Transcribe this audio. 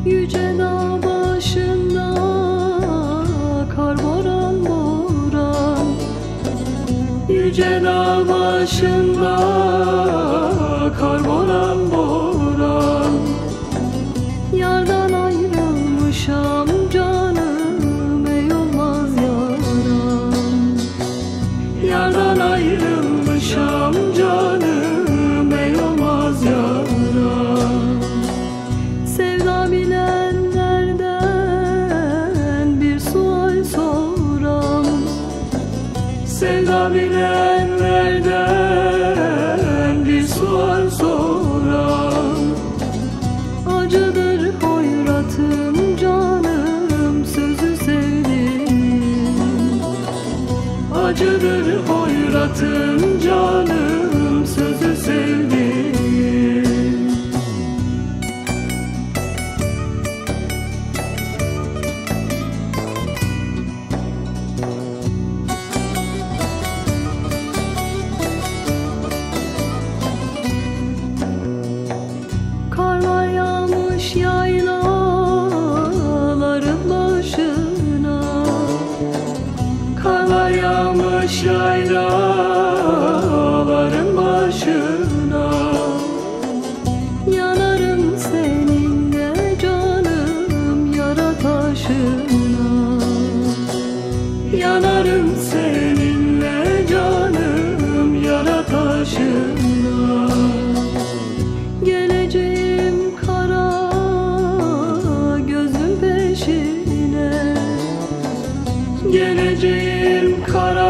Yüce dağ başında kar boran boran, yüce dağ başında kar boran boran. Yardan ayrılmışam canım, ey olmaz yaram. Yardan ayrılmışam canım, ey olmaz yaram. Sevda bilenlerden bir sual soram, sevda bilenlerden bir sual soram. Acıdır hoyratım canım, sözü sevdim. Acıdır hoyratım canım, sözü sevdim. Karlar yağmış yaylaların başına, karlar yağmış yaylaların başına. Yanarım seninle canım yara taşına, yanarım seninle canım yara taşına. Geleceğim kara gözün peşine, geleceğim kara